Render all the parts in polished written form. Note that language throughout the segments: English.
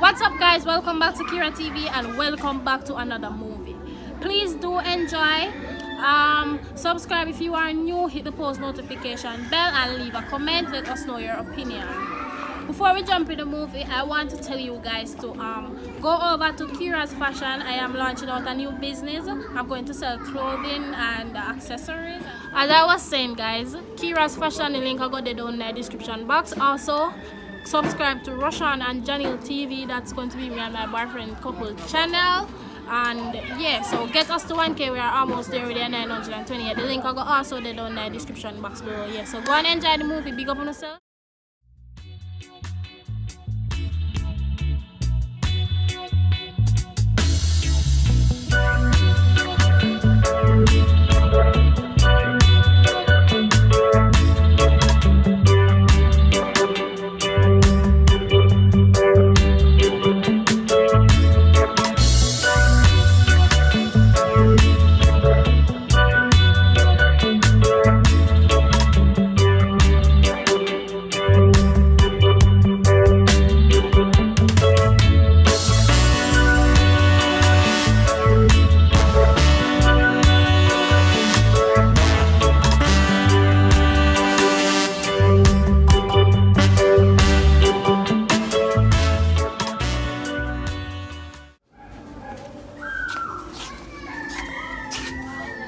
What's up, guys? Welcome back to Kiera TV and welcome back to another movie. Please do enjoy. Subscribe if you are new, hit the post notification bell and leave a comment. Let us know your opinion. Before we jump in the movie, I want to tell you guys to go over to Kiera's Fashion. I am launching out a new business. I'm going to sell clothing and accessories. As I was saying, guys, Kiera's Fashion, the link I got down in the description box. Also, subscribe to Roshan and Janil TV. That's going to be me and my boyfriend couple channel. And yeah, so get us to 1K. We are almost there with 928. The link I got also down in the description box below. Yeah, so go and enjoy the movie. Big up on yourself.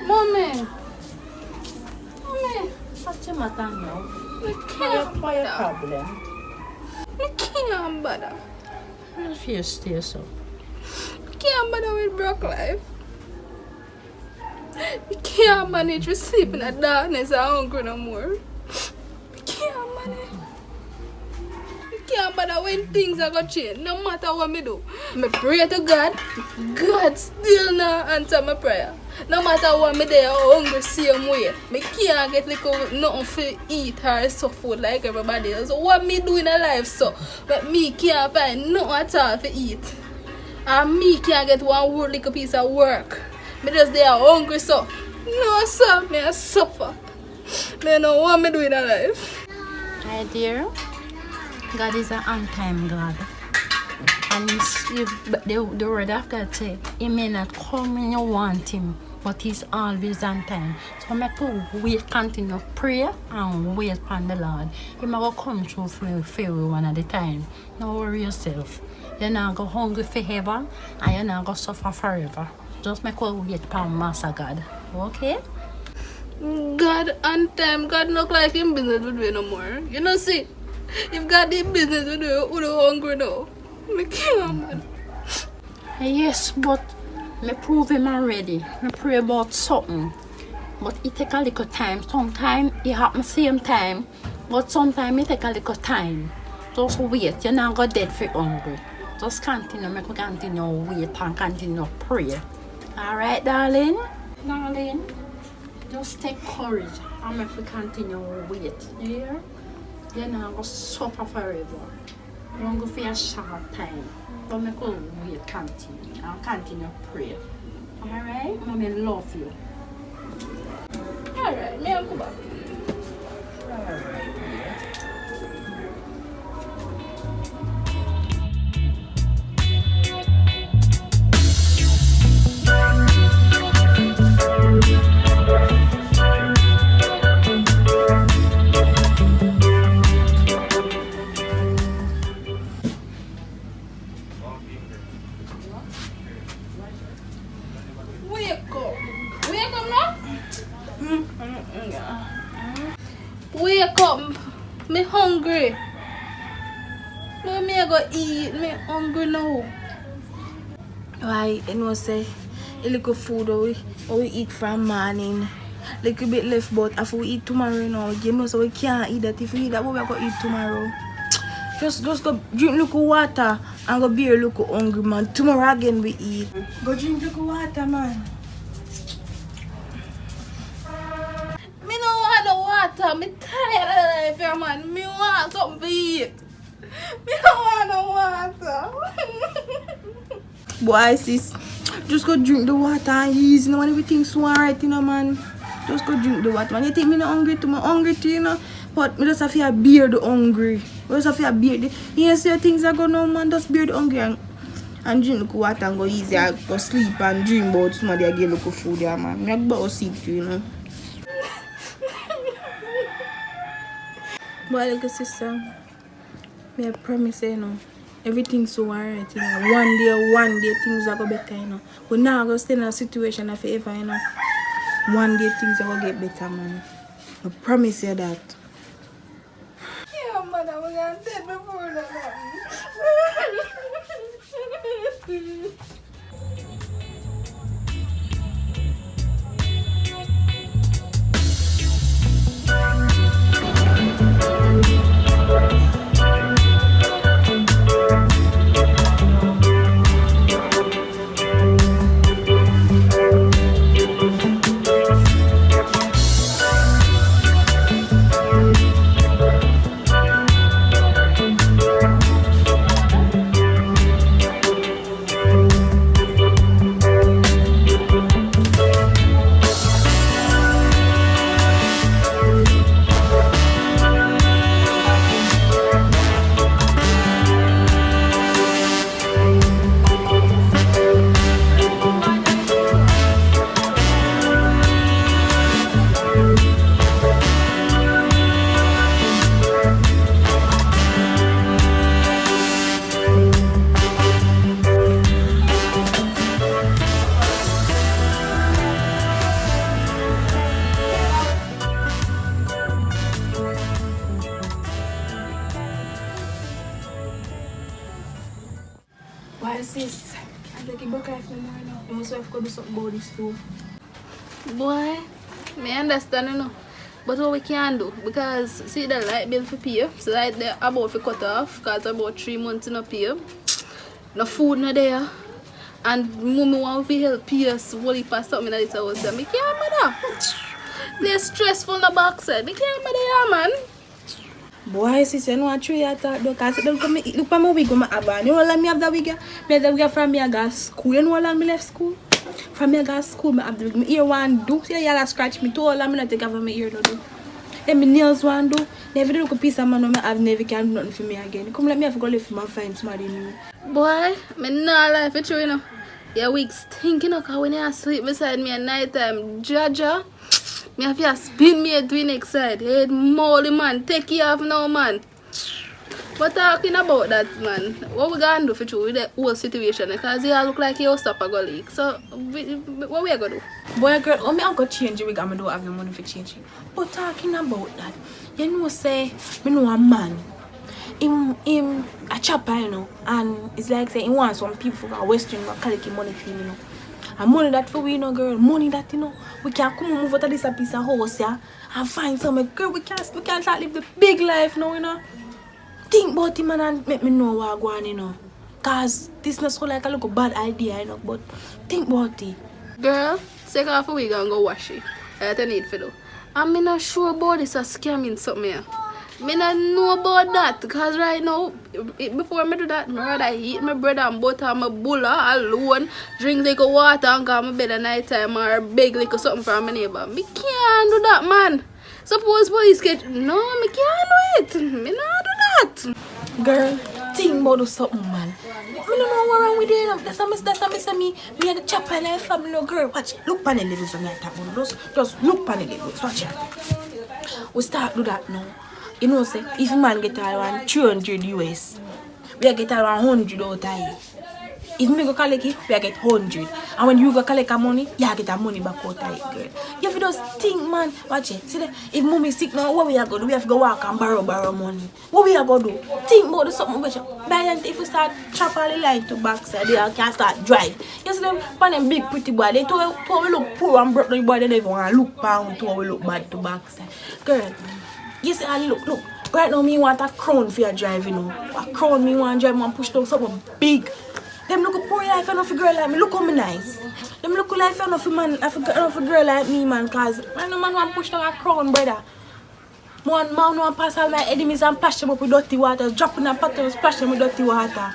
Mommy, What's the matter now? I can't What's your problem? I can't bother. Your face stays so. I can't bother with broke life. I can't manage to sleep in the darkness and hungry no more. I can't manage. I can't bother when things are going to change, no matter what I do. I pray to God, God still not answer my prayer. No matter what I do, I'm hungry same way. I can't get like nothing to eat or some food like everybody else. So what me do in a life so? But me can't find nothing at all to eat. And me can't get one little piece of work. Me just there hungry so. No sir, me I suffer. Me don't know what me do in a life. My dear, God is an on-time God. And the word of God said, He may not come when you want Him, but He's always on time. So I could wait, continue pray and wait upon the Lord. He may come through for you one at a time. Don't worry yourself. You're not going hungry forever and you're not going to suffer forever. Just make you wait upon Master God. Okay? God on time, God not like him business with me no more. You know see, if God did business with you, who the hungry now? Me can't man. Yes, but me prove him already. Me pray about something. But it take a little time. Sometimes it happen same time. But sometimes it take a little time. Just wait. You're not go dead for hungry. Just continue. Make we continue wait and continue pray. Alright, darling? Darling? Just take courage and make we continue wait. You hear? You're not going to suffer forever. You're going to go for a short time. But make we wait, continue. And continue pray. Alright? Mommy love you. Alright, me I'll go back. Alright. Wake up now. Wake up. Me hungry. No, me I go eat. Me hungry now. Why? You know say a little food we eat from morning. Little bit left, but if we eat tomorrow now, you know so we can't eat that. If we eat that, what we go eat tomorrow? Just go drink little water and go be a little hungry, man. Tomorrow again we eat. Go drink little water, man. Me no want no water. Me tired of life here, man. Me want something to eat. Me don't want no water. Boy, sis, just go drink the water and ease. No man, everything's so alright, you know, man. Just go drink the water, man. You think me not hungry too? I'm hungry too, you know. But me just have to bear the hungry. We just have to bear the... You see things are going on, man. Just bear the hungry and drink the water and go easy. I go sleep and dream about somebody again look food there, man. I go sick too, you know. But little sister, I promise you know, everything's so alright, you know. One day things are gonna be better, you know. We're not gonna stay in a situation of forever, you know. One day things are gonna get better, man. I promise you that. Yeah, man, I'm gonna tell before that. Why sis? I take a book life no more now. You must have to do something about this too. Boy, me understand you know. But what we can do, because see the light bill for pay, so like they're about to cut off, because about 3 months in a pay. No food no there. And mommy want to help pay us whole heap of something in this house. I can't mother. They're stressful in the backside. I can't mother, man. Boy, sis, you know what true you talk because don't come look at my wig on my have. You know how me have the wig? Me have the wig from me I got school. You know how long me left school? From me I got school, me have the wig. My ear one do. See y'all scratch me too. All I'm not take off my ear no do. Then my nails one do. Never look a piece of man me have never can do nothing for me again. Come let me have to go live for my find somebody new. Boy, me not life it true you know. Your wig stinking up when you sleep beside me at night time. Jaja. Me have to spin me to the next side. Head molly man, take you off now man. But talking about that man, what we gonna do for you with the whole situation? Because you look like you stop a go leak. So what we gonna do? Boy girl, oh me I'm gonna change the wig and I don't have the money for changing. But talking about that, you know say me know a man. Him a chopper, you know, and it's like say he wants some people from Western to collect money for him, you know. And money that for we, you know, girl, money that, you know, we can come and move out of this piece of house, yeah, and find some, girl, we can't start live the big life now, you know. Think about him and make me know what going on, you know. Cause this not so like a little bad idea, you know, but think about it. Girl, take off a wig and go wash it. That's what I need for do. I'm not sure about this a scamming something here. Me not know about that because right now, before I do that, I rather eat my bread and butter and my bulla alone, drink like water and go to bed at night time or beg like something from my neighbor. Me can't do that, man. Suppose police get... No, me can't do it. Me not do that. Girl, think about do something, man. Me don't know what wrong with you, you know. That's what me say me had a chopper and I family, no girl. Watch, look on the levels when I talk about. Just look on the levels, watch it. We start do that now. You know, say, if a man get around 300 US, we get around 100 out of here. If me go collect it, we get 100. And when you go collect a money, you get the money back out of it, girl. You have to just think, man. Watch it. See that? If mommy sick now, what we are going to do? We have to go walk and borrow money. What we are going to do? Think about the something. By then, if we start chop all the line to backside, they can start drive. You see them, for them big pretty boy, they to we look poor and broke the boy, they don't even want to look pound to we look bad to backside. Girl. You see, look, right now me want a crown for your drive, you know. A crown me want to drive and push down something big. Them look a poor life enough for girl like me, look how me nice. Them look life enough for man, enough for girl like me, man, cause I know man want push down a crown, brother. Man want pass all my enemies and splash them up with dirty water, drop in a pot and splash them with dirty water.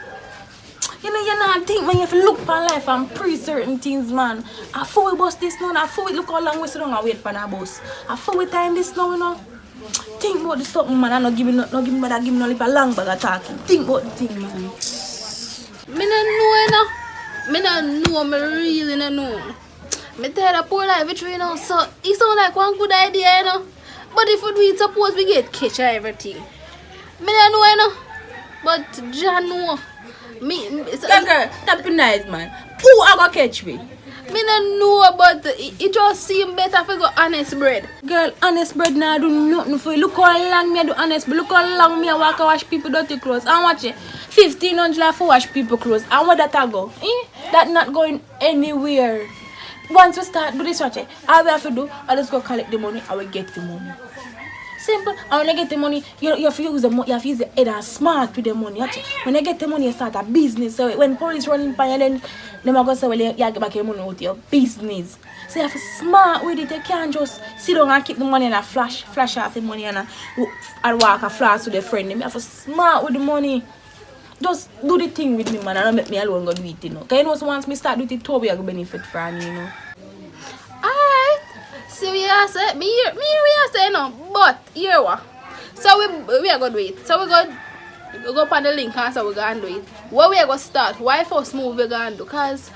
You know, you not think, man, you have to look for life and pre certain things, man. I full we bus this now, I full we look how long we sit down and wait for our bus. I full we time this now, you know. Think about the something, man. I no give me no give me that give me no little long bag of talking. Think about the thing, man. Me no know, you know. Me no know, me really no know. Me tell the poor life it you know, so it sound like one good idea, you know. But if we do it, suppose we get catch and everything. Me no know, you know. But Jah know. Girl, that be nice, man. Who I gonna catch me? Me no know, but it just seem better if we go honest bread. Girl, honest bread now do nothing for you. Look how long me I do honest bread. Look how long me I walk and wash people dirty clothes. I watch it. 1,500 for wash people clothes. And where that I go? That not going anywhere. Once we start do this, watch it. All we have to do, I just go collect the money. I will get the money. Simple. And when I get the money, you have to use the money. You have to use the head and smart with the money. Watch it. When I get the money, you start a business. So when police running by you, then them are going to say, well, you get back your money out your business. So you have to smart with it. You can't just sit down and keep the money and flash off the money and walk a flash with a friend. You have to smart with the money. Just do the thing with me, man. And don't make me alone go do it, you know. Because you know, so once me start doing it, Toby, I go benefit from you, you know. Alright. See we are say me we are saying no, but here what? So we are gonna do it. So we go up on the link and so we gonna do it. Where we are gonna start? Why first move we gonna do? Cause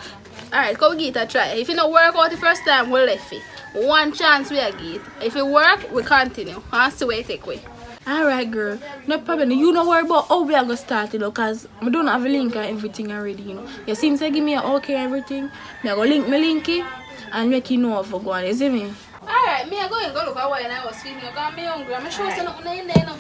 alright, come give it a try. If it don't work out the first time, we left it. One chance we are give it. If it work, we continue. And see where it take away. Alright, girl. No problem. You don't worry about how we are going to start, you know, because I don't have a link and everything already, you know. You seem to give me an okay everything. I go link my linky and make you know if I go on. You see me? Alright, me I go and go look at why I was feeding you. I'm hungry. I'm sure there's nothing in there now.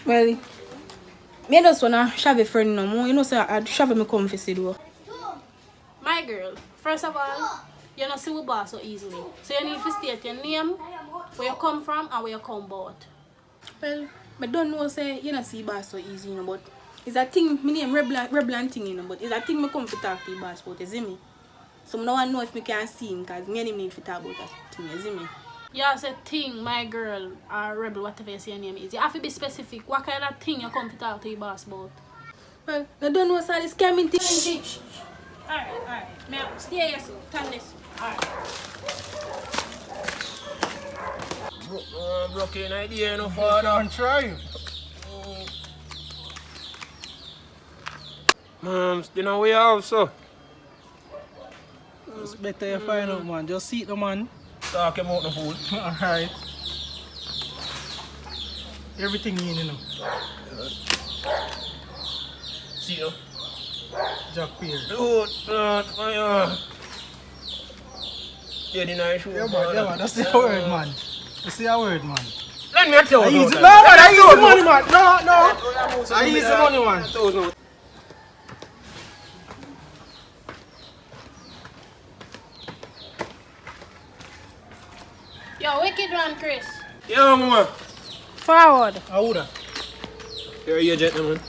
Well, me just wanna have a friend no more. You know, so I'd have me come for see though. My girl, first of all, you don't see we boss so easily. So you need to state your name, where you come from, and where you come about. Well, I don't know say you don't see boss so easy, you know, but it's a thing, my name Reblan thing, you know, but it's a thing me come to talk to you boss about, you see me? So I don't know if me can see him, because me and him need to talk about that thing, you see me? Yeah, say thing, my girl, or rebel, whatever you say your name is. You have to be specific. What kind of thing you come to talk to your boss about? Well, I don't know say this scamming thing. Alright. May I stay here, so turn this. Alright. Broke an idea, no father. I'm trying. You know we have, so. It's better you find out, man. Just see the man. Talk him out the food. Alright. Everything in, you know. See you. Jack Peer. Dude, fire. Yeah, the nice shoe. Yeah, man. That's the word, man. That's the word, man. Let me tell you. Easy. No, I use the money, man. No. I use the money, man. Yo, wicked one, Chris. Yeah, mama. Forward. I would have. Here you, gentlemen.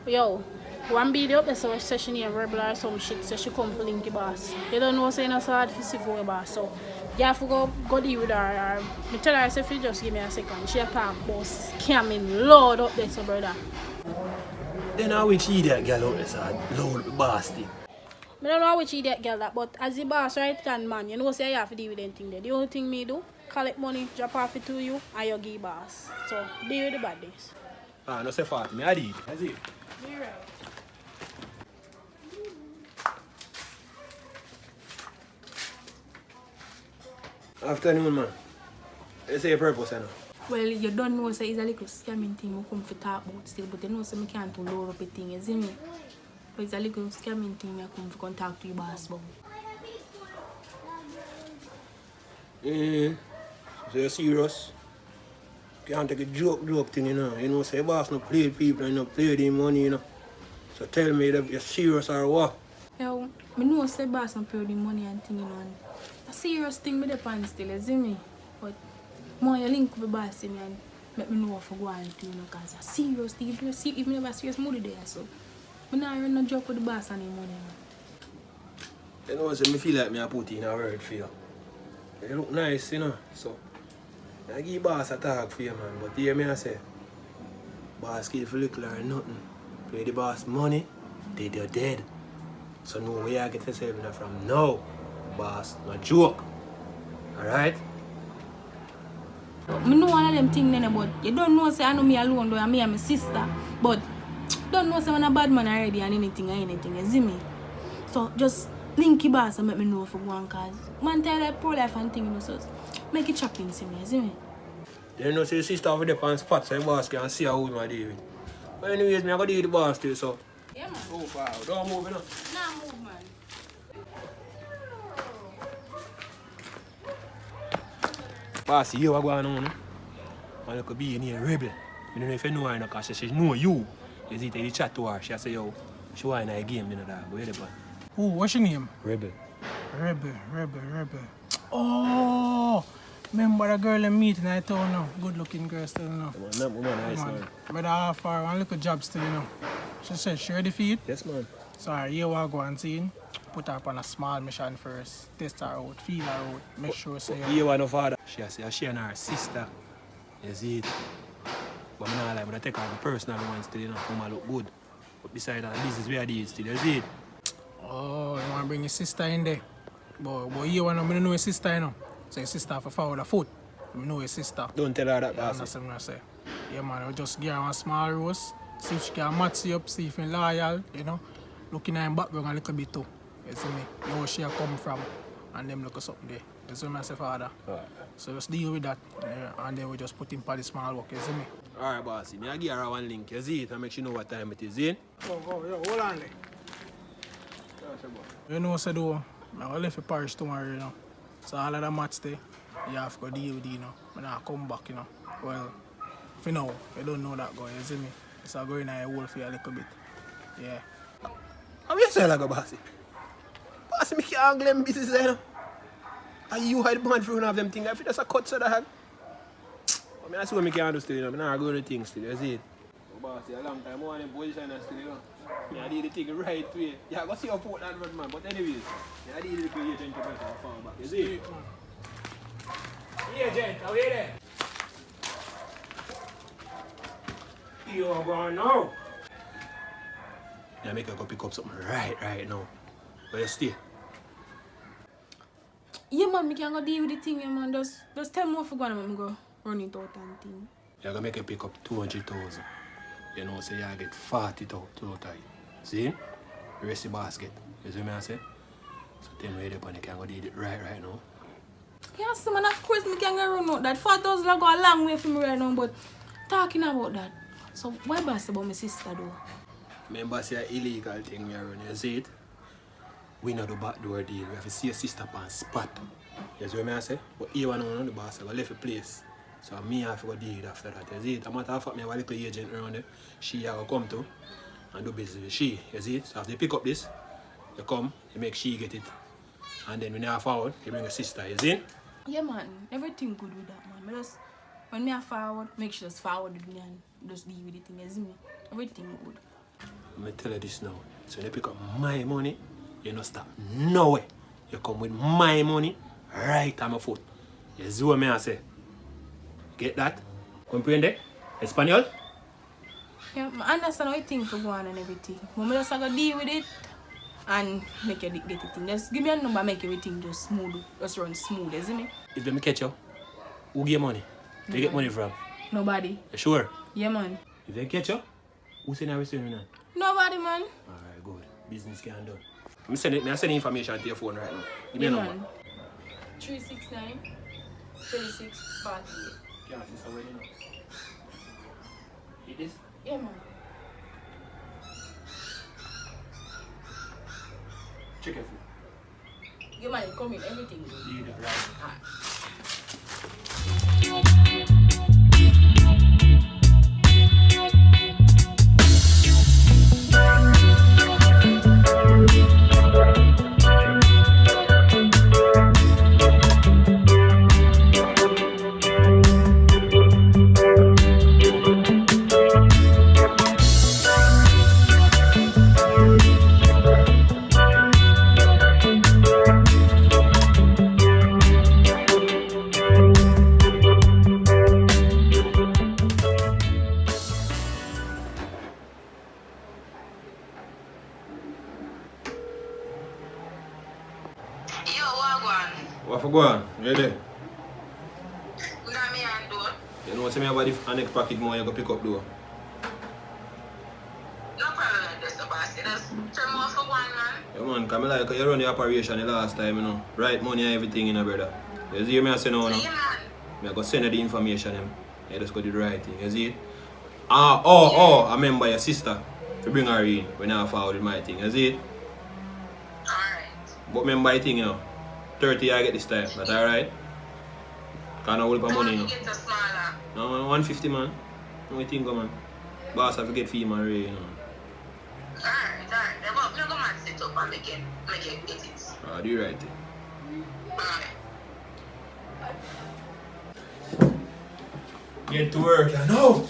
Yo, one video up there so she she name rebel or some shit, so she come for Linky boss. You don't know saying it's hard to see for your boss, so you have to go deal with her. I tell her if you just give me a second, she talk about scamming load up there, so brother. Then I which idiot girl out there, so load bastard. I don't know which idiot girl that, but as the boss right hand man, you know say you have to deal with anything there. The only thing me do, collect money, drop off it to you, and you give boss. So deal with the badness. Ah, no say fat, me I did. I see. You're right. Afternoon, man. You say your purpose, you know? Well, you don't know say it's a little scamming thing I come to talk about still, but you know say I can't do load up a thing, you see me? But it's a little scamming thing I come to contact to your boss about. So you're serious? Can't take a joke thing, you know. You know, say boss no play people and no play the money, you know. So tell me that you're serious or what? Yo, I know say boss don't pay the money and thing, you know. And a serious thing me depend still, you see me? But more you link with boss me and Let me know if I go and do, you know, because it's serious thing. If you never serious mood there, so I'm not run no joke with the boss anymore. You know, so I feel like I put in a word for you. You look nice, you know, so I give boss a talk for you, man, but hear me I say, boss give you little or nothing. Pay the boss money, you're dead. So know where I get yourself in from now, boss, no joke. Alright? I know all of them things, but you don't know, say I know me alone, though, me and my sister. But don't know, say I'm a bad man already and anything, you see me? So just link your boss and make me know if I go on, cause man tell like pro-life and thing, you know, so make it chopping, see me, you see me? You know, say your sister over there on spot, so your boss can see how we deal with. But anyways, I'm going to deal with the boss too, so. Yeah, man. Go far. Don't move, you know. Nah, move, man. Boss, you what going on? Man, look be in here rebel. I don't know if you know her, because she know you. You see, they chat to her. She say, yo, she want in a game, you know that. Go ahead, boy. Who? What's your name? Rebel. Rebel. Oh, remember the girl I meet in I town now? Good looking girl still now. Nice, Man, but I have her one little job still, you know. She said she ready for it. Yes, man. So you want to go and see. Put her up on a small mission first. Test her out, feel her out, make sure say You want no father. She say she and her sister. You see it. But I'm not like, but I take her the personal ones still, you know. Come look good. But besides that, this is where I did still. You see it. oh, you want to bring your sister in there. But you want to know your sister, you know. So your sister have to follow the foot. You know your sister. Don't tell her that, Yeah, boss. that's what I say. Yeah, man, we just give her one small rose. See if she can match you up, see if you're loyal, you know. Looking at her background a little bit too. You see me? Know where she come from. And them look at something there. You see me, I say, father? Alright. So just deal with that. Yeah, and then we just put him for the small work, you see me? Alright, bossy. I give her one link. You see it and make sure you know what time it is, in. Go, yo, hold on there. You know what I do? I'm going to leave for Paris tomorrow, you know. So all of the match there, you have to go deal with it, you know. When I come back, you know. Well, for now, you don't know that guy, you see me? So I go in a hole for you a little bit. Yeah. How you say like a bossy? Bossy, me can't angle them business there, you know. And you hide behind front of them things. I feel that's a cut so that. I mean, that's what I can't do still, you know. I'm not going to things still, you see it. Bossy, a long time, I want them position still, you know. I did the thing right way. Yeah, I go see how Portland run, man. But anyways, I did the agent to better far back. You see it? Agent, are you there? You're going now. Yeah, make her go pick up something right now. But you stay. Yeah, man, I can go deal with the thing, yeah, man. Just tell me what I'm going to go run it out and thing. You're going to make her pick up 200,000. You know, so you get 40,000 total. See? The rest of the basket. You see what I say? So tell me where you can go do it right now. Yes, man, of course I can go run out that. 4,000 will go a long way for me right now, but talking about that. So why boss about my sister though? Remember, say an illegal thing we are running. You see it? We know the backdoor deal. We have to see your sister on spot. You see what I say? But you want to know the boss, I left a place. So me have to go deal with after that. You see it? A matter of fact, I have a little agent around there. She will come to and do business with she. You see it? So if they pick up this, you come, you make she get it. And then when you are forward, you bring your sister. You see it? Yeah, man, everything good with that, man. But just, when me are forward, make sure just forward with me and just deal with the thing, you see me? Everything good. I'm going to tell you this now. So when you pick up my money, you don't stop nowhere. You come with my money right on my foot. You see what I say? Get that? Comprende? Espanol? Yeah, I understand how you think for going and everything. But I just have to deal with it and make you get it in. Just give me a number, make everything just smooth, just run smooth, you see me? If them catch you, who get money? Where you get money from? Nobody. You sure? Yeah, man. If they catch you, who send everything in? Nobody, man. Alright, good. Business can done. I'm sending information to your phone right now. Give me Yeah, a number. man. 369 26 48. Yeah, this already know. It is? Yeah, man. Check your food. Yeah, man, come in, everything good. Yeah, right. What for go on? You there? Nah, me and door. You know, say me about the next packet more, you go pick up door. No problem with this, boss. Just tell me what for one, man. Yeah, man, come like you run the operation the last time, you know. Right money and everything, you know, brother. You see me I say no, no? Yeah, man. Me I go send you the information, them. You just go do the right thing, you see it? I remember your sister. To bring her in when I forward my thing, you see it? Alright. But remember the thing, you know. 30 I get this time, that's alright? Can't hold up money, you know. Get a smaller. No, 150, man. No think, man. Boss have to get fee, man, really, you know. Alright. Then what? I'm going to sit up and make it get it. Do the right thing. Alright. Get to work, you know.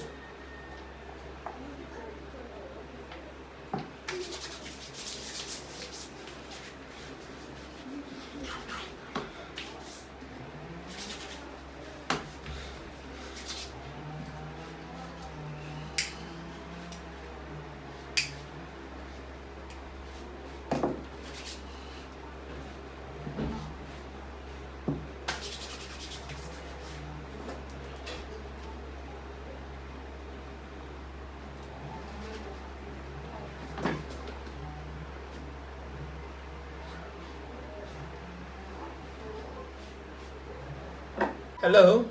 Hello?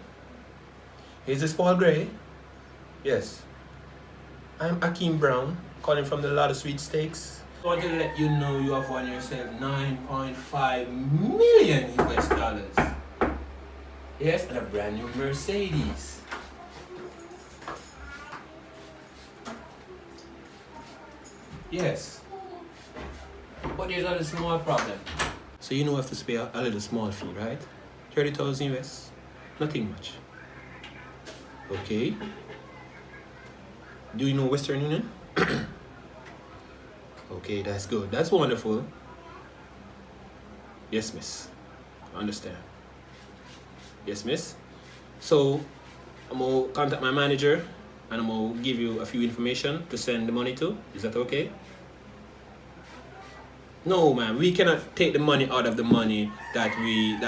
Is this Paul Gray? Yes. I'm Akeem Brown, calling from the Lot of Sweet Steaks. I want to let you know you have won yourself 9.5 million US dollars. Yes, and a brand new Mercedes. Yes. But there's a small problem. So you know I have to pay a little small fee, right? 30,000 US. Nothing much. Okay. Do you know Western Union? Okay, that's good. That's wonderful. Yes, miss. I understand. Yes, miss. So, I'm going to contact my manager and I'm going to give you a few information to send the money to. Is that okay? No, man. We cannot take the money out of the money that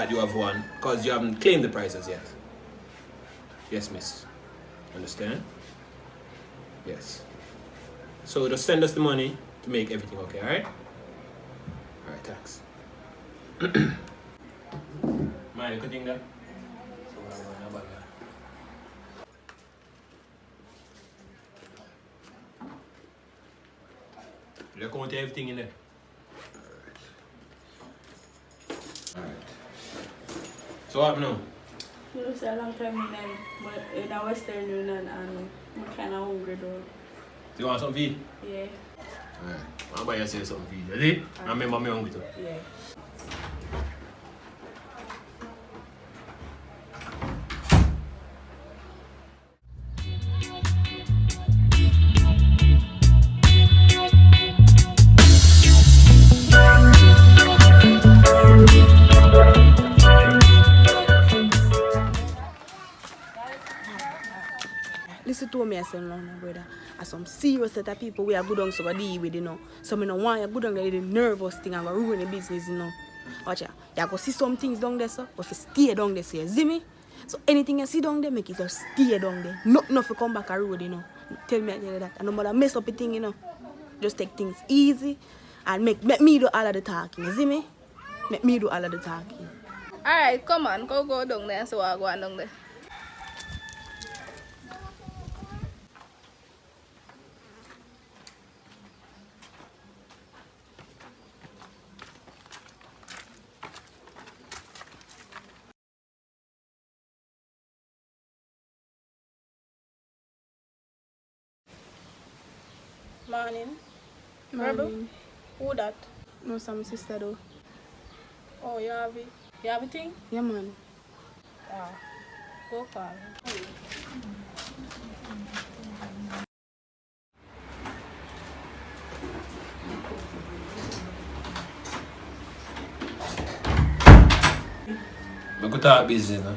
you have won because you haven't claimed the prizes yet. Yes, miss. Understand? Yes. So just send us the money to make everything okay, alright? Alright, thanks. Mind you could think that? Look out everything in there. Alright. So what now? It's a long time in a Western Union and I'm kind of hungry though. You want some feed? Yeah. Alright. I'm going to say something feed. You see? I remember me hungry too. Yeah. Listen to me, I say, no, brother. As some serious set of people we are good on so go deal with, you know. So I don't want you good on the nervous thing and go ruin the business, you know. Watch ya. You go see some things down there, so, but if you stay down there, so you see me? So anything you see down there, make it just stay down there. Nothing if you come back a road, you know. Tell me I tell you that. And no matter mess up a thing, you know. Just take things easy and make me do all of the talking, you see me? Make me do all of the talking. Alright, come on, go down there and so I'll go on down there. Morning. Morning. Who that? No, some sister though. Oh, you have it? You have a thing? Yeah, man. Ah. Go for it. I could talk business, no?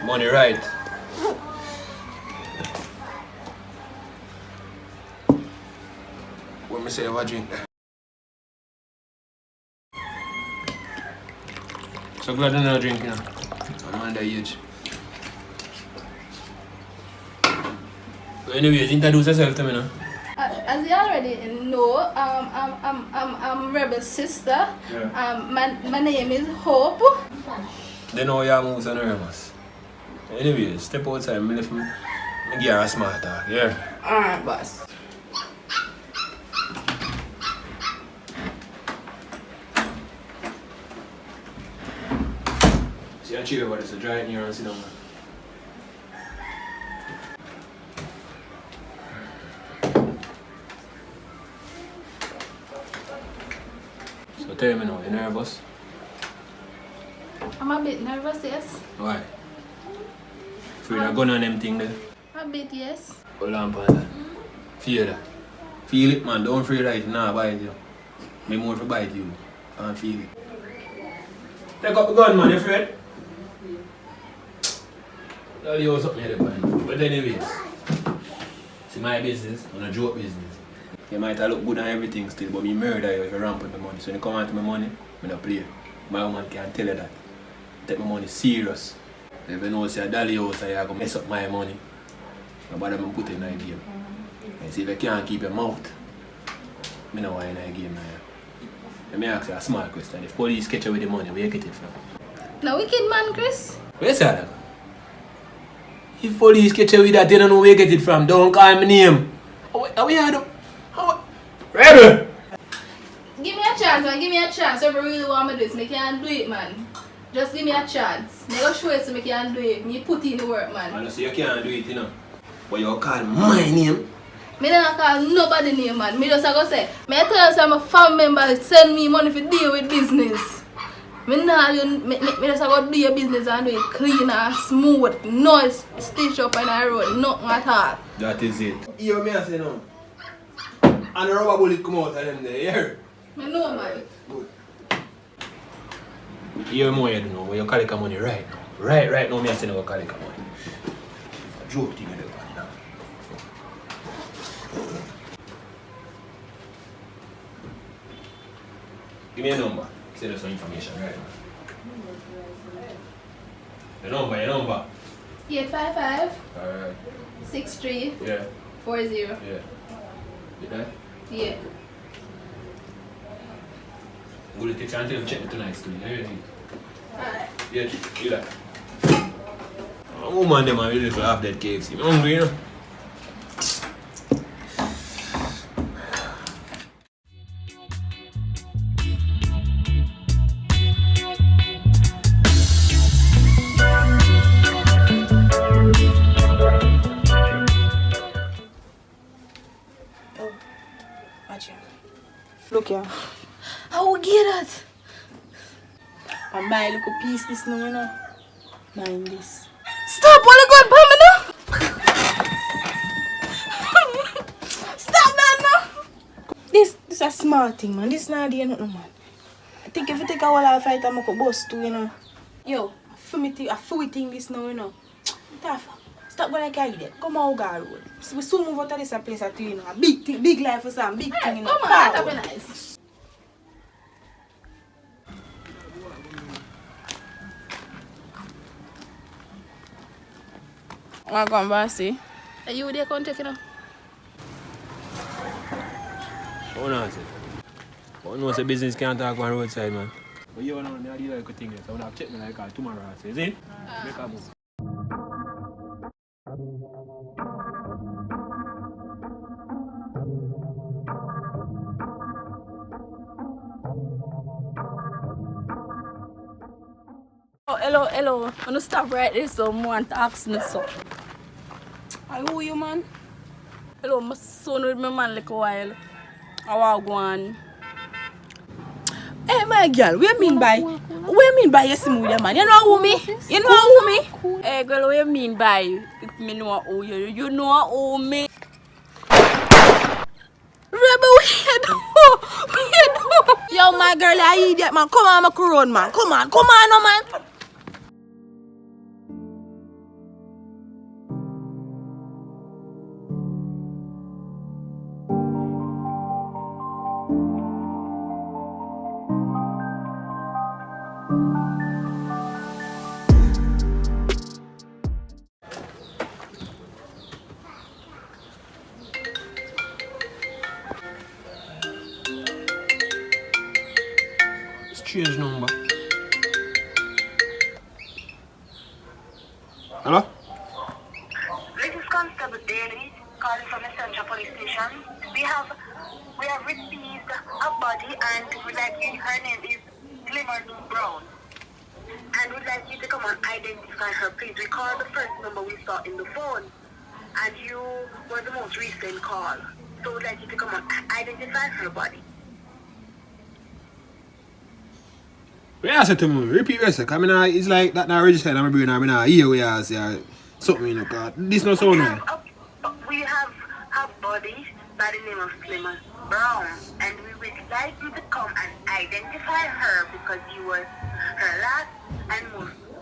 Money right. me say have a drink there. So glad you're not drinking. I'm underage. But anyways, introduce yourself to me now. As you already know, I'm Rebel's sister. Yeah. My name is Hope. They know your moves and nervous. Anyways, step outside, me left me give her a smart talk, yeah? Alright, boss. See a chair over there, so dry it near and sit down. So tell me now, you nervous? I'm a bit nervous, yes. Why? Afraid of gun on them thing there? A bit, yes. Hold on, panda. Feel that. Feel it, man. Don't feel right. Nah, bite you. Me more for bite you. Can't feel it. Take up the gun, man. You afraid? Tell you something here, man. But anyways, it's my business, and a joke business. You might have look good and everything still, but me murder you if you ramp with my money. So when you come out to my money, I don't play. My woman can't tell you that. Take my money serious. If you know say a dolly house, you're going to mess up my money. Nobody will put it in a game. And see if you can't keep your mouth, I know why in a game. Let me ask you a small question. If police catch you with the money, where you get it from? No wicked man, Chris. Where you say that? If police catch you with that, you don't know where you get it from. Don't call my name. How we do? Rebel! Give me a chance, man. Give me a chance. If you really want me to do this, I can do it, man. Just give me a chance. I'm going to show you so I can do it. You put in the work, man. I know, so you can't do it, you know. But you call my name. I don't call nobody name, man. I just go say, I tell you, I'm a family member send me money to deal with business. I just go do your business and do it clean and smooth. No stitch up on the road, nothing at all. That is it. You hear me say no? And the rubber bullet come out of them there, you hear? I know, man. Good. You hear more, you don't know, where you collect money right now. Right now, I say no collect money. A joke thing you do, man. Give me a number. Send us some information right now. Your number. 855 Alright. 63 Yeah. 40. Yeah. You that? Yeah. I'm going to take time to check me tonight, still. You hear me? Alright. Yeah, you that. Oh man, them are really to have that KFC. I'm hungry, you know. Look here. How we get that? I buy a little piece this now, you know. Mind this. Stop while you going for me now. Stop that now. This a small thing, man. This not there nothing, man. I think if you take a while I fight, I'm gonna bust too, you know. Yo, I feel thing this now, you know. Tough. Stop going like I did. Come on, girl. We soon move out of this place at you know. A big thing, big life for some big thing, you know. Come on, that'll be nice. Wanna come back, see? Are you with your contract, you know? What not say? But no say business can't talk on roadside, man. But you know, I do like a thing, so I have to check me like tomorrow, I say, is it? Make a move. Oh, hello. I'm gonna stop right there so want to ask me so. Who you, man? Hello, my son with my man like a while. I want to go on. Hey, my girl, what you mean by you see me with your man? You know who me? You know who me? Hey, girl, what you mean by if me know who you? You know who me? Rebel, what you do? What you do? Yo, my girl, I idiot, man. Come on, my crown, man. Come on, no, man. Change number. Hello? This is Constable Daly calling from the Central Police Station. We have received a body and we'd like you, her name is Glimmer Brown. And we'd like you to come and identify her, please. We called the first number we saw in the phone. And you were the most recent call. So we'd like you to come and identify her body. Yeah, I said to me, repeat yourself. I mean, it's like that now registered. I'm bringing. I mean, here we are. Something in the car. This no sound right. We have a body by the name of Glimmer Brown, and we would like you to come and identify her because you were her last and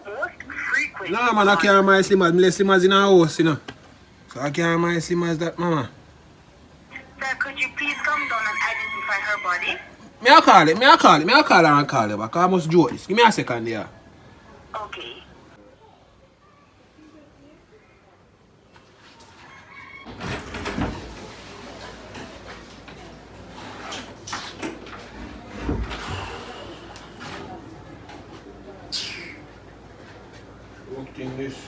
most frequent. No, man, I can't my Slimmers. My Slimmers in our house, you know. So I can't my Slimmers that, mama. Sir, could you please come down and identify her body? I'll call her and call her back. I must do this. Give me a second there. Okay. Look in this.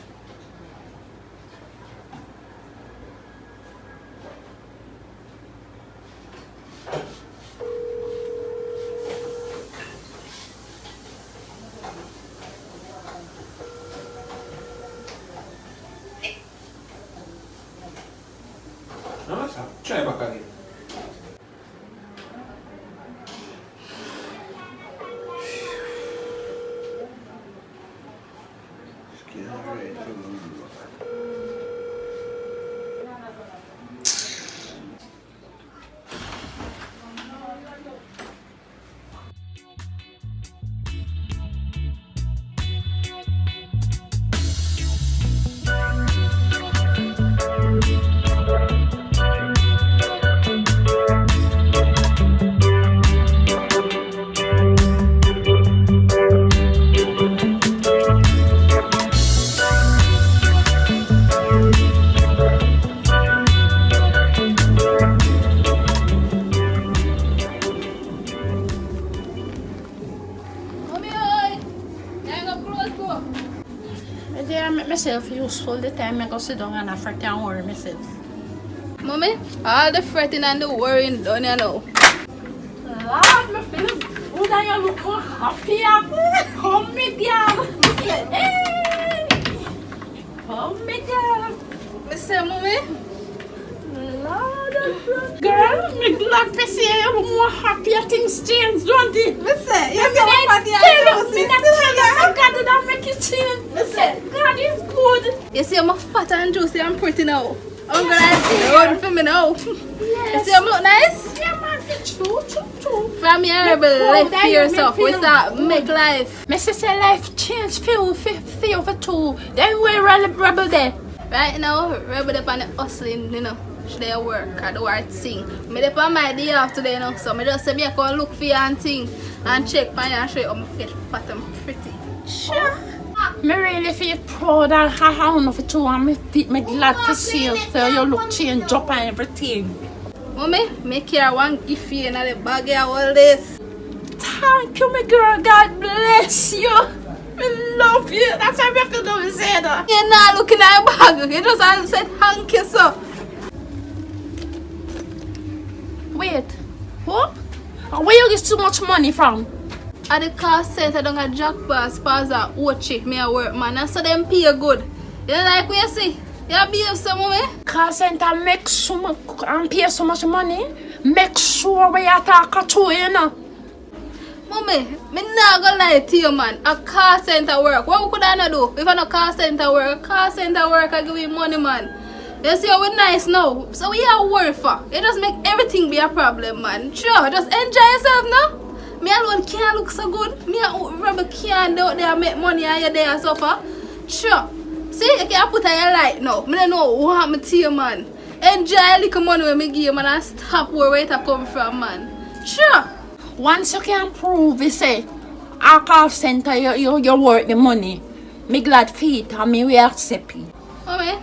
No, sir. Try back again. I make myself useful the time I go sit down and I fret and worry myself. Mommy, all the fretting and the worrying done, you know. Lord, me feel good and you look so happy. Come me girl. Hey. Come me girl. Me say, Mommy, Lord, girl, me glad to see you look more happier things change, don't it? Me say, you Me see what party I do, God did not make it change. Me say, God is good. you see I'm fat and juicy and pretty now. I'm gonna run for me now. You see I'm look nice? Yeah, man, it's true. From your rebel life for yourself, we start make life. My sister life changed for over two. Then we rebel there. Right now, rebel up on the hustling, you know. Should they work at the right thing. Me dey on my day off today now, so me just say me I go look for you and thing and check for you and show you how I get fat and pretty. Sure. Me really feel proud and happy enough for two and me glad to see you. So you look change up and everything. Mommy, make here one gift for you in the bag of all this. Thank you, my girl. God bless you. I love you. That's why I feel to say that. You're not looking at your bag. You just said thank you, sir. Wait. What? Where you get so much money from? At the call center down at Jack Pass, Plaza, Ochi, me a work man. And so them pay good. You like what you see? You behave some mommy? Call center make so much and pay so much money. Make sure we talk to you know. Mommy, me not gonna lie to you, man. A call center work. What could I not do if I no call center work? A call center work I give you money, man. You see how we nice now. So we are work for. It just make everything be a problem, man. Sure, just enjoy yourself now. Me alone can't look so good. Me a rebel can't out there make money and you there and suffer. Sure. See, you can put on your light now. Me don't know what happened to you, man. Enjoy a little money when me give you, man, and stop where it come from, man. Sure. Once you can prove it, say, our call center, you work the money. Me glad for it and me we accept it. Mommy,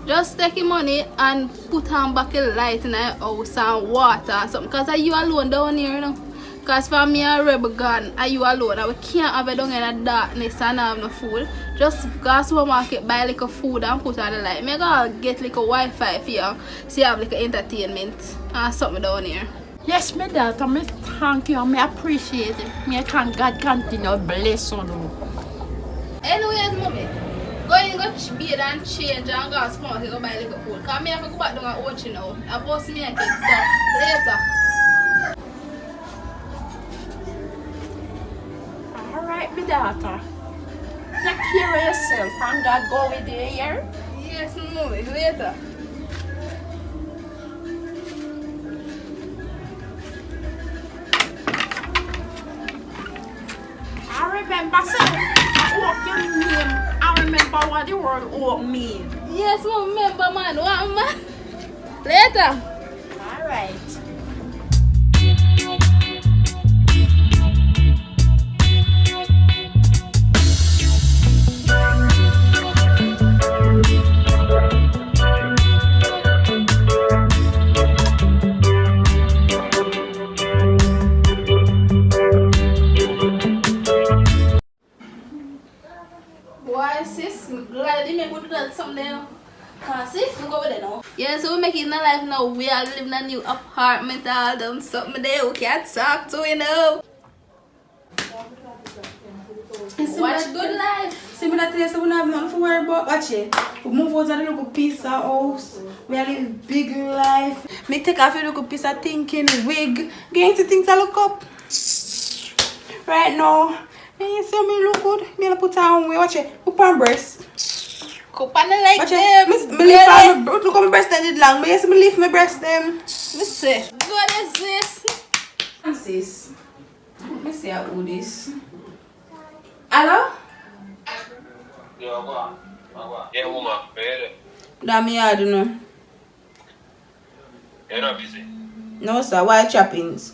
just take your money and put on back a light in the house and water and something. Because you alone down here, you know. Because for me a rebel gun, are you alone? And we can't have it down in the darkness and have no food. Just go to supermarket, buy like a food and put on the light. Me go get like a Wi-Fi for you, so you have like a entertainment and something down here. Yes, my daughter, me thank you and me appreciate it. Me thank God continue bless you. Anyways, mommy, go in go bathe and change and go to supermarket go buy like a food. Because me have to go back down and watch you now. I post me a kid, so later. Alright, my daughter. Take care of yourself and God go with you here. Yes, mommy, later. I remember saying, what your name. I remember what the word oak mean. Yes, mom, remember man, what man? Later. Alright. Why sis? I'm glad you make good that someday. Cause sis, look over there now. Yeah, so we make it in a life now. We are living in a new apartment, all done something there. We can't talk to, you know. Watch good life. See me that today, so we don't have nothing to worry about. Watch it. We move out of the little piece of house. We are living big life. Me take off a little piece of thinking, wig. Getting to things I look up. Right now. And you see me look good. Me gonna put on way. Watch it. Up on breast. Cup on the like Watch them. it. Me lift on my, look at my breast that did long. Me see me lift my breast them. Let's see. What is this? Sis. Let me see how who this. Hello? Yeah, woman, ready? That me I don't know. You're not busy. No sir, why choppings?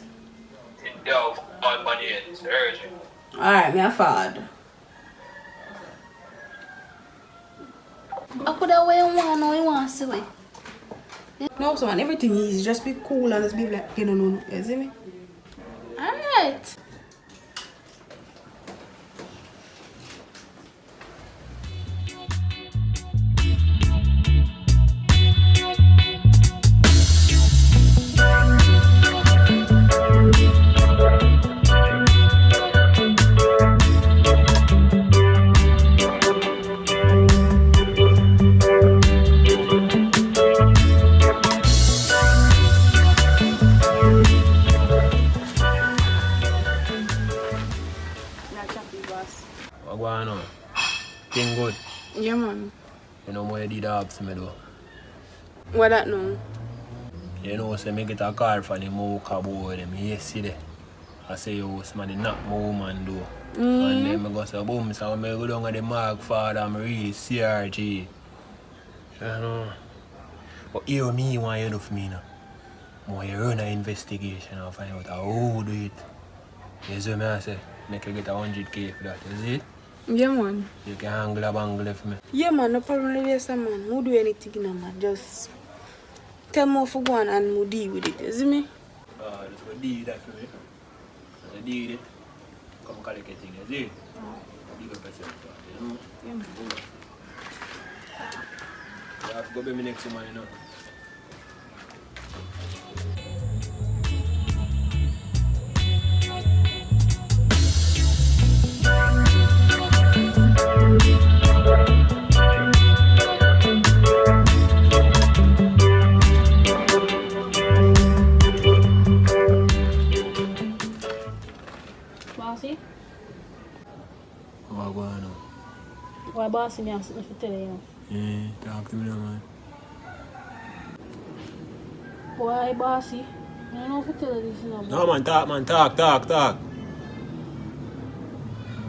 Yo, on money and it's urgent. Alright, me a forward. I could have way you want, no, you want to see way. No, so man, everything is just be cool and just be like, you know, no, you see me? Alright. What going on? Thing good. Yeah, man. You know what you did ask me though. What that now? You know, say me get a call from the mocha boy them yesterday. I say, yo, somebody knock my woman though. And then I go say, boom, so I go down at the mark father, I'm really CRG. You know. But you me want you do for me now. More you run an investigation and find out how do it. You see me I say, make you get 100K for that, you see it? Yeah, man. You can angle a bangle for me. Yeah, man, no problem with this, man. Who do anything, no, man. Just tell me if you go on and we'll deal with it, you see me? Just go deal with that for me. Just deal with it. Come collect a thing, you see it? Big up yourself, you know? Yeah, man. You have to go be my next woman, you know? Bossy? What going on? Why bossy me have something to tell you? Yeah, talk to me now, man. Why bossy? I don't know if you tell you this, you know. No, man, talk.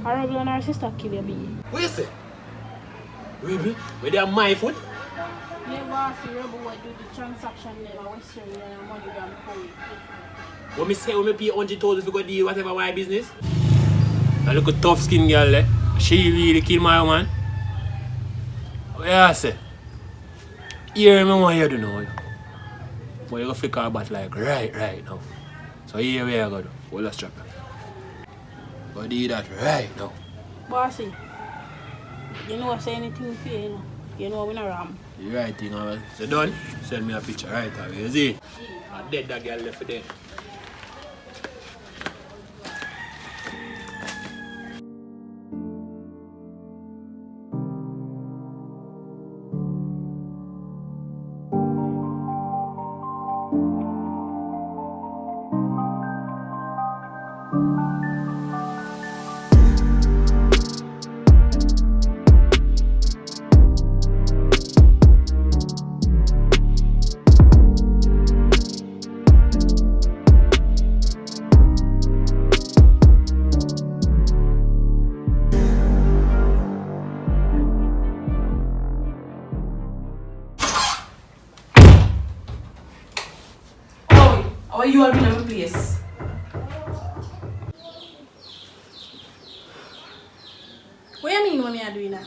Our Rebel and our sister kill your bee. What you say? Rebel? Where they have my foot? Yeah, bossy, Rebel what do the transaction name and Western and money down for you. What me say, when me pay 100,000 if you go deal whatever my business? I look a tough skin girl there. She really kill my woman. What you say? Here me want you to know. But you go flick her back like right now. So here we go do. Well, let's drop it. But do that right now. Bossy, you know say anything for you, you know we not ram. The right thing, so done. Send me a picture right away. You see? I dead that girl left for there. How are you all in my place? What you mean when you are doing that?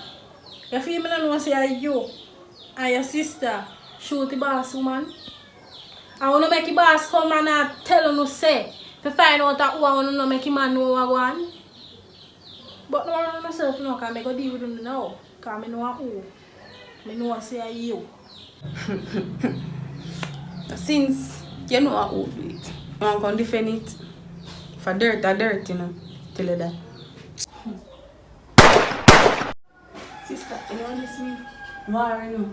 You feel me know say you and your sister shoot the boss woman? I want to make the boss come and tell you say to find out that who I want to make him man know what I want. But no one myself no, because I go deal with him now. Because I know who. I know say you. Since you know how to do it, you want to defend it. For dirt, you know. Tell you that. Sister, you know this mean? No, I know.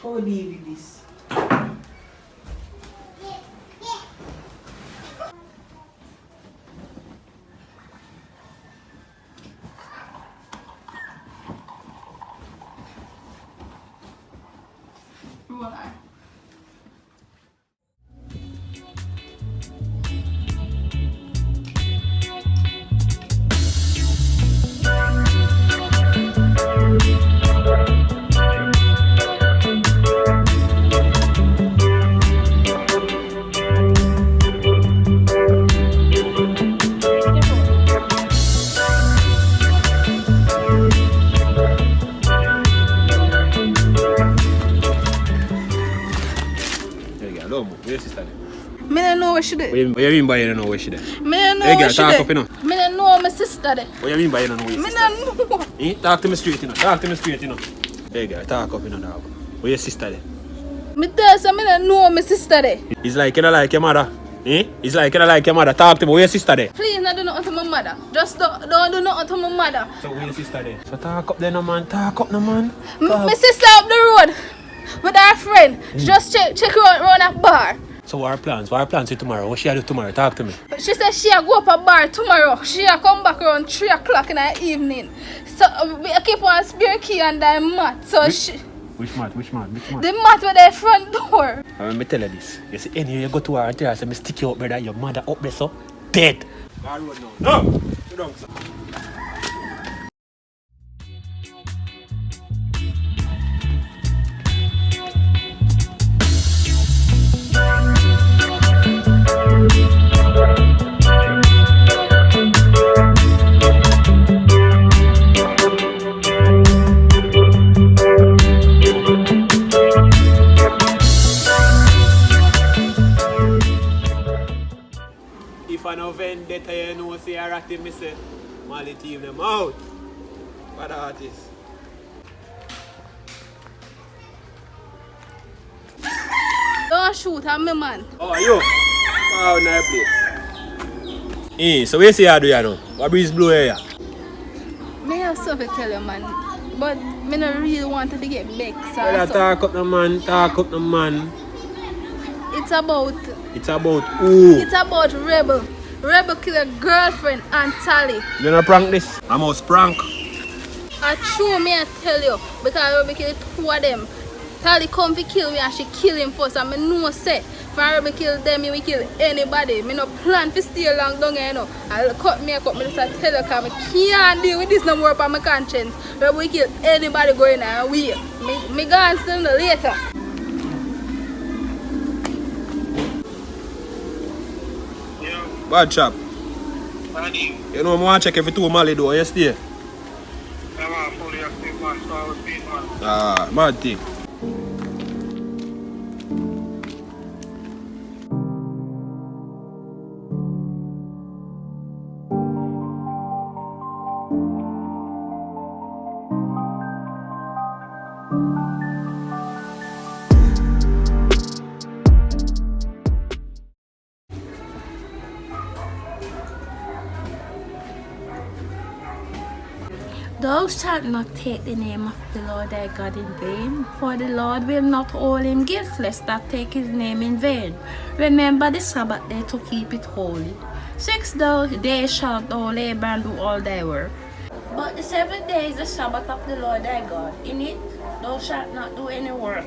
How do you with this? Where's sister? Me don't know what she did. What you mean by you don't know where she there? Me don't know Hey girl, what she talk did. up, you know. Me don't know my sister there. What you mean by you don't know where your Me sister? don't know. Eh? Talk to me straight, you know. Talk to me straight, you know. Hey girl, talk up, you know, dog. Where your sister there? Me tell you, me don't know my sister there. It's like you don't like your mother. Eh? It's like you don't like your mother. Talk to me. Where your sister there? Please don't do nothing to my mother. Just don't do nothing to my mother. So where your sister there? So talk up there, no man. Talk up, no man. My sister up the road with her friend. Just check around that bar. So what are plans? What are plans for tomorrow? What she do tomorrow? Talk to me. She said she go up a bar tomorrow. She come back around 3 o'clock in the evening. So we keep on spare key and the mat. So Which mat? the mat with the front door. Let me tell you this. You see, anyway, you go to her and tell her, say, me stick you up, brother. Your mother up there, so dead. No! Sit down, sir. If I know vendetta, you know, say I rat him, me say, Mali team them out. What the artist? Don't shoot at me, man. Oh, you? Wow, nice place. Eh, so where you say you do you know? What breeze blow here? Me have something to tell you, man. But me not really wanted to get vexed. Well, talk up the man, talk up the man. It's about who? It's about Rebel. Rebel kill a girlfriend and Tally. You know prank this? I must prank. I true me I tell you because Rebel kill 2 of them. Tally come to kill me and she kill him first and me know say if Rebel kill them me kill anybody. Me no plan to stay long down here, you know. I'll cut me just tell you because I can't deal with this no more on my conscience. Rebel kill anybody going away. Me gone still no later. Bad chap. You know, I want to check if you 2 Mali do. You stay? Ah, mad thing. Thou shalt not take the name of the Lord thy God in vain, for the Lord will not hold him guiltless that take his name in vain. Remember the Sabbath day to keep it holy. 6 days shalt thou labor and do all thy work. But the 7th day is the Sabbath of the Lord thy God. In it thou shalt not do any work,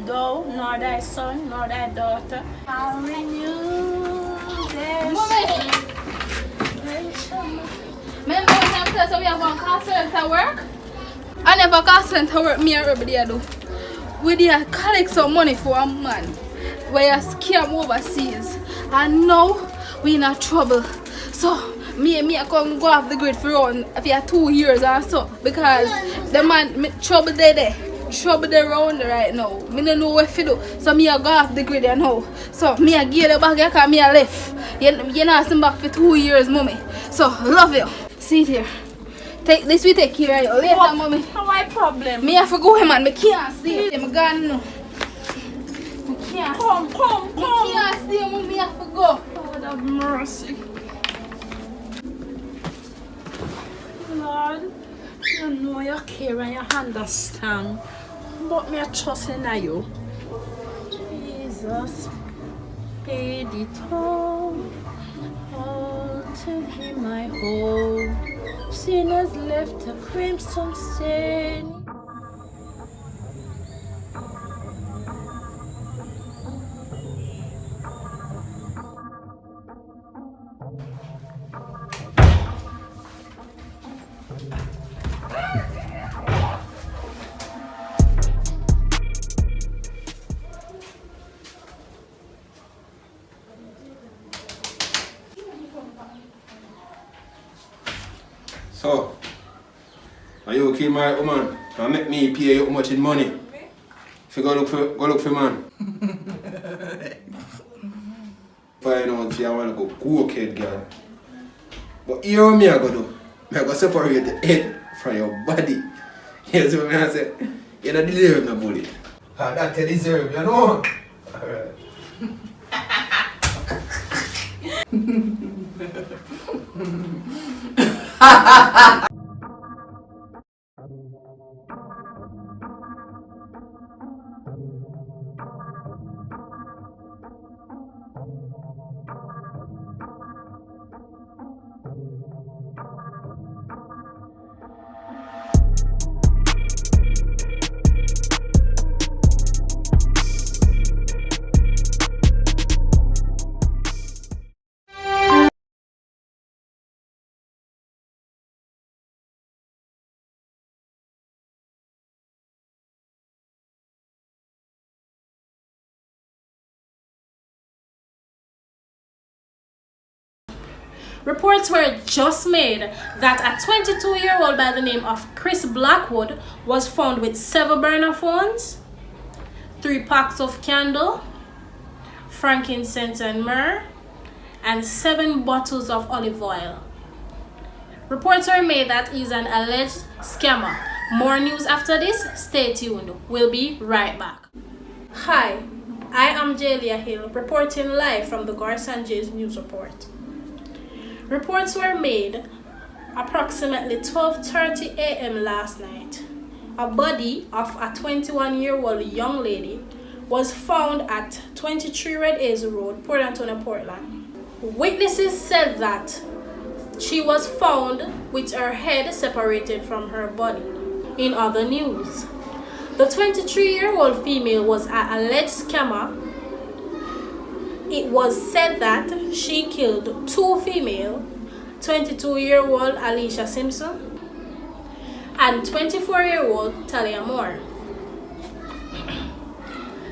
thou, nor thy son, nor thy daughter, shall renew their strength. Remember when I tell you we have one call center work? I never call center work, me and everybody do. We did collect some money for a man where you scam overseas. And now we in a trouble. So me I come go off the grid for around for 2 years or so because the man trouble there. Trouble there around right now. Me don't know what to do. So me I go off the grid now. So me I give the back because me I left. You not see back for 2 years, mommy. So love you. See it here. Take this, we take care of you later, mommy. My problem. Me have to go home, man. I can't stay. I'm gone now. I can't. Come. I can't stay, mommy. I have to go. Lord have mercy. Lord, you know you care and you understand. But me trust in you. Jesus, paid it all to him I hold. Sinners left a crimson stain. So, are you okay, my woman? And make me pay you how much in money? If you go look for man. Find out if you want to go cokehead, girl. But here what me I go do? I go separate the head from your body. You see what I say? You don't deserve no bullet. That you deserve, you know? Alright. Reports were just made that a 22-year-old by the name of Chris Blackwood was found with 7 burner phones, 3 packs of candle, frankincense and myrrh, and 7 bottles of olive oil. Reports were made that he's an alleged scammer. More news after this. Stay tuned. We'll be right back. Hi, I am Jalia Hill, reporting live from the Garson J's News Report. Reports were made approximately 12:30 a.m. last night. A body of a 21-year-old young lady was found at 23 Red A's Road, Port Antonio, Portland. Witnesses said that she was found with her head separated from her body. In other news, the 23-year-old female was an alleged scammer. It was said that she killed 2 female, 22-year-old Alicia Simpson and 24-year-old Talia Moore.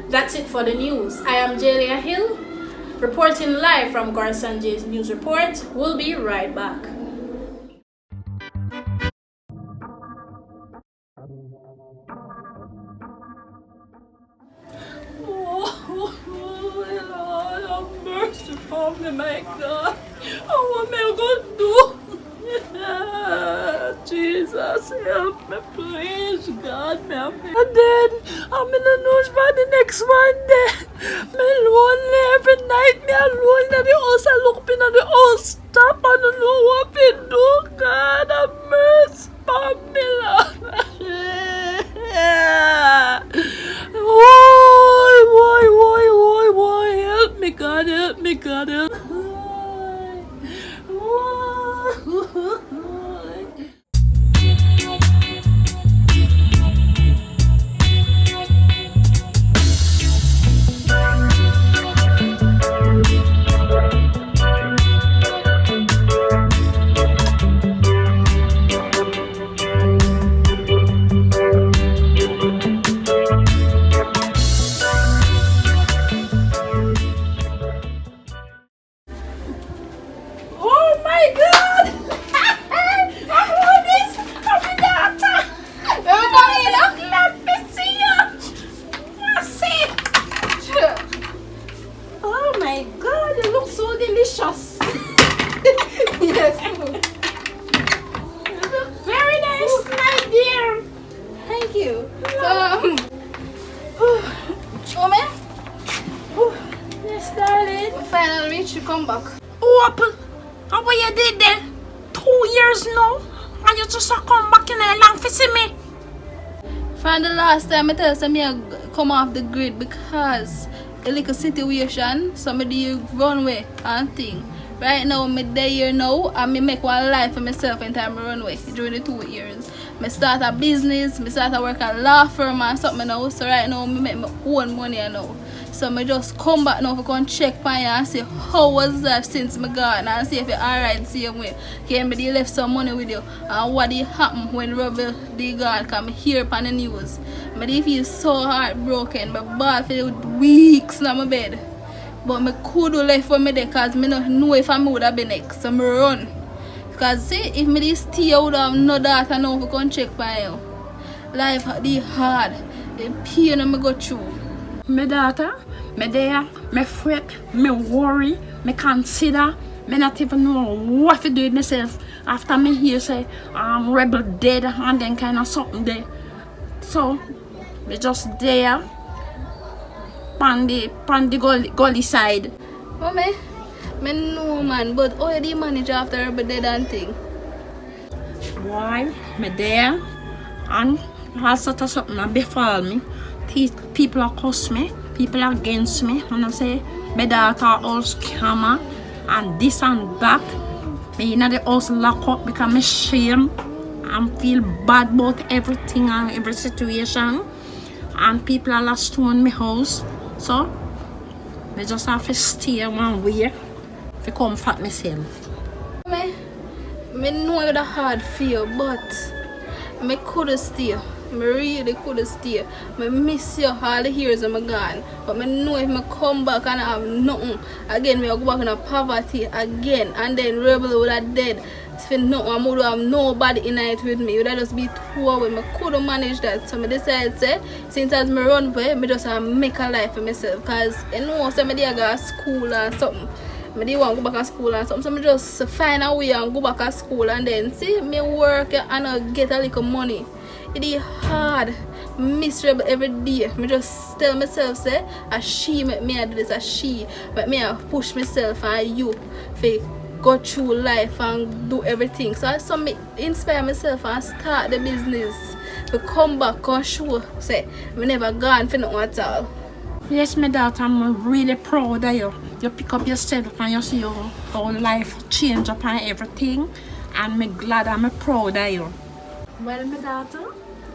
That's it for the news. I am Jalia Hill, reporting live from Garson J's News Report. We'll be right back. Oh my God, what am I going to do? Jesus, help me, please, God, help me. And then, I'm in the news for the next one day. Me lonely every night, me alone in the house, I look up in the house, stop, I don't know what to do. God, have mercy upon me, finally reached, you come back. Open. And what you did there? 2 years now. And you just come back in there long to see me. From the last time I tell me I come off the grid because a little situation, somebody run away and thing. Right now, I'm there here now and I make one life for myself in time I run away during the 2 years. I start a business, I start to work at a law firm and something now. So right now, I make my own money now. So I just come back now to come check on you and see how was that since I gone and see if you're alright same way. Can I left some money with you and what did happen when Rebel did gone come here on the news. I feel so heartbroken, but bad for weeks in my bed. But I could have left for me there because I don't know if I would have been next. So I run. Because see, if I stay I would have no daughter now to come check on you. Life is hard. The pain I go through. My daughter, me there, me fret, me worry, me consider, me not even know what to do with myself after me hear say Rebel dead and then kind of something there. So me just there on the gully side. Mommy, I know man, but how do you manage after Rebel dead and thing? Why? Me there and all sort of something befall me. People are cuss me, people are against me, and I say my daughter all scammer and this and that. Me in the house lock up because I shame and feel bad about everything and every situation. And people are lost stone my house. So I just have to stay one way to comfort myself. I know it's a hard feel, but I could stay. I really could stay. I miss you all the years I'm gone. But I know if I come back and I have nothing, again I go back in a poverty again. And then Rebel would have dead. For nothing, I would have nobody in it with me. It would have just be 2 hours. I couldn't manage that. So I decided say, since as I run away, I just make a life for myself. Because I know some of them go to school and something. I didn't want to go back to school and something. So I just find a way and go back to school and then see me work and I get a little money. It is hard, miserable every day. I just tell myself, say, as she make me do this, as she make me push myself and you to go through life and do everything. So I me inspire myself and start the business. To come back and show, say, I never gone for nothing at all. Yes, my daughter, I'm really proud of you. You pick up yourself and you see your whole life change upon everything. And I'm glad I'm proud of you. Well, my daughter,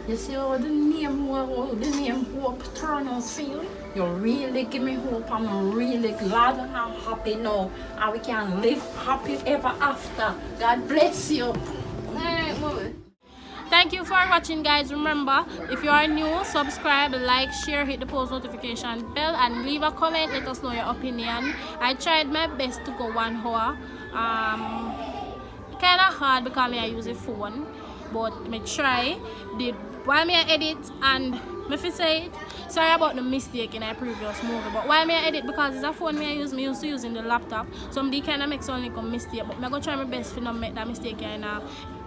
you see how the name Hope turn out for you? You really give me hope. I'm really glad and I'm happy now. And we can live happy ever after. God bless you. Alright, Mommy. Thank you for watching, guys. Remember, if you are new, subscribe, like, share, hit the post notification bell and leave a comment. Let us know your opinion. I tried my best to go 1 hour. Kind of hard because I use a phone, but I try. Did while I edit and if I say it, sorry about the mistake in a previous movie, but while I edit because it's a phone I used to using the laptop, somebody kind of makes only a mistake, but I'm going to try my best to not make that mistake in